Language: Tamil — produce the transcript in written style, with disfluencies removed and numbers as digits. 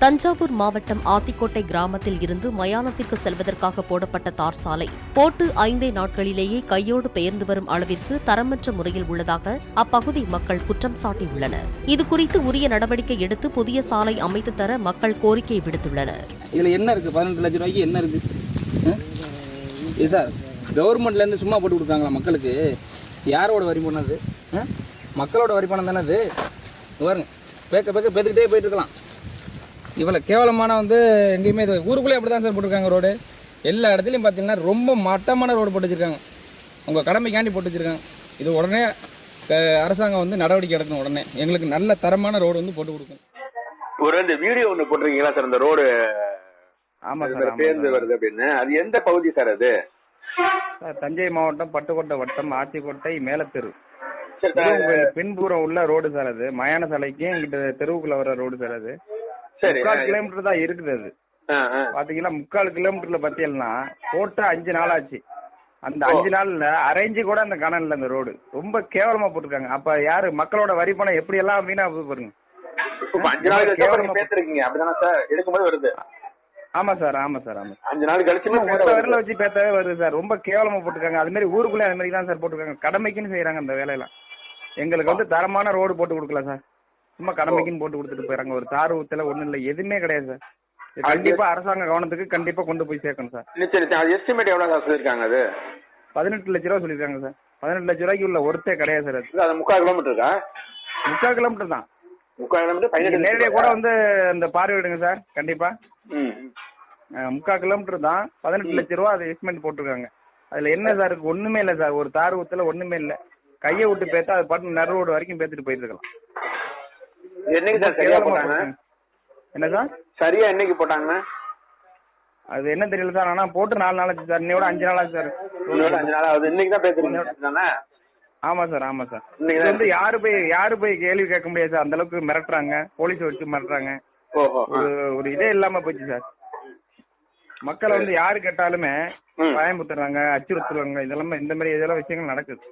தஞ்சாவூர் மாவட்டம் ஆத்திக்கோட்டை கிராமத்தில் இருந்து மயானத்திற்கு செல்வதற்காக போடப்பட்ட தார் சாலை போட்டு 5 நாட்களிலேயே கையோடு பெயர்ந்து வரும் அளவிற்கு தரமற்ற முறையில் உள்ளதாக அப்பகுதி மக்கள் குற்றம் சாட்டியுள்ளனர். இதுகுறித்து உரிய நடவடிக்கை எடுத்து புதிய சாலை அமைத்து தர மக்கள் கோரிக்கை விடுத்துள்ளனர். இதுல என்ன இருக்கு? 18 லட்சம் ரூபாய்க்கு என்ன இருக்கு சார்? கவர்மெண்ட்ல இருந்து சும்மா போட்டு கொடுக்காங்களா மக்களுக்கு? யாரோட வரி பணம் அது? மக்களோட வரி பணம் தானே அது. பாருங்க, பேத்துக்கிட்டே போயிட்டு இருக்கலாம். இவ்வளோ கேவலமான எங்கேயுமே இது ஊருக்குள்ளே அப்படி தான் சார் போட்டிருக்காங்க ரோடு. எல்லா இடத்துலையும் பார்த்தீங்கன்னா ரொம்ப மட்டமான ரோடு போட்டு வச்சுருக்காங்க. உங்கள் கடமைக்காண்டி போட்டு வச்சுருக்காங்க. இது உடனே அரசாங்கம் நடவடிக்கை எடுக்கணும். உடனே எங்களுக்கு நல்ல தரமான ரோடு போட்டு கொடுக்கணும். ஒரு இந்த வீடியோ ஒன்று போட்டிருக்கீங்களா சார்? இந்த ரோடு ஆமாம் சார் பேருந்து வருது அப்படின்னு. அது எந்த பகுதி சார் அது? சார் தஞ்சை மாவட்டம் பட்டுக்கோட்டை வட்டம் ஆத்திக்கோட்டை மேலத்தெரு பின்புறம் உள்ள ரோடு சார். அது மயான சாலைக்கு எங்கிட்ட தெருவுக்குள்ள வர ரோடு சார். அது 3/4 கிலோமீட்டர் தான் இருக்குது. அது பாத்தீங்கன்னா 3/4 கிலோமீட்டர்ல பத்தியல்னா போட்ட 5 நாள் ஆச்சு. அந்த 5 நாள்ல அரேஞ்சு கூட அந்த கணன்ல அந்த ரோடு ரொம்ப கேவலமா போட்டிருக்காங்க. அப்ப யாரு மக்களோட வரி பணம் எப்படி எல்லாம் வீணா பாருங்க. 5 நாள் பேத்துறீங்க அப்படிதானே சார்? எடுக்கும்போது வருது. ஆமா சார், ஆமா சார், ஆமா. 5 நாள் கழிச்சு வரல வச்சு பேத்தாவே வருது சார். ரொம்ப கேவலமா போட்டிருக்காங்க. அது மாதிரி ஊருக்குள்ளே அது மாதிரி தான் சார் போட்டிருக்காங்க. கடமைக்குன்னு செய்யறாங்க அந்த வேலையெல்லாம். எங்களுக்கு தரமான ரோடு போட்டு கொடுக்கல சார். சும்மா கடமைக்குன்னு போட்டு கொடுத்துட்டு போயிறாங்க. ஒரு தார் ஊத்தல ஒண்ணும் இல்லை, எதுவுமே கிடையாது சார். கண்டிப்பா அரசாங்க கவனத்துக்கு கண்டிப்பா கொண்டு போய் சேர்க்கணும் சார். நிச்சயம். எஸ்டிமேட் எவ்வளவு சார் சொல்லிருக்காங்க? அது 18 லட்ச ரூபா சொல்லிருக்காங்க சார். 18 லட்ச ரூபாய்க்கு உள்ள ஒருத்தே கிடையாது சார். அது 3/4 கிலோமீட்டர் இருக்கா? 3/4 கிலோமீட்டர் தான். 3/4 கிலோமீட்டர் நேரடியா கூட அந்த பார்வையிடுங்க சார். கண்டிப்பா 3/4 கிலோமீட்டர் தான். 18 லட்ச ரூபா அது எஸ்டிமேட் போட்டிருக்காங்க. அதுல என்ன சார் இருக்கு? ஒண்ணுமே இல்லை சார். ஒரு தார் ஊத்தல ஒண்ணுமே இல்லை. கையை விட்டு பேத்தா அது பாட்டு நடு ரோடு வரைக்கும் பேத்துட்டு போயிட்டு இருக்கலாம். என்னைக்கு சார் சரியா போட்டாங்க? என்ன சார் சரியா என்னைக்கு போட்டாங்க? அது என்ன தெரியல சார். ஆனா போட்டு 4 நாள் ஆச்சு சார். இன்னையோட 5 நாள் ஆச்சு சார். 5 நாள் ஆகுது. இன்னைக்கு தான் பேசுறீங்க? ஆமா சார், ஆமா சார். இது யாரு போய் கேள்வி கேட்க முடியாது சார். அந்த அளவுக்கு மிரட்டுறாங்க. போலீஸ் வச்சு மிரட்டுறாங்க. ஒரு இதே இல்லாம போச்சு சார். மக்களை யாரு கேட்டாலுமே பயமுத்துறாங்க, அச்சுறுத்துறாங்க. இதெல்லாம் இந்த மாதிரி விஷயங்கள் நடக்குது.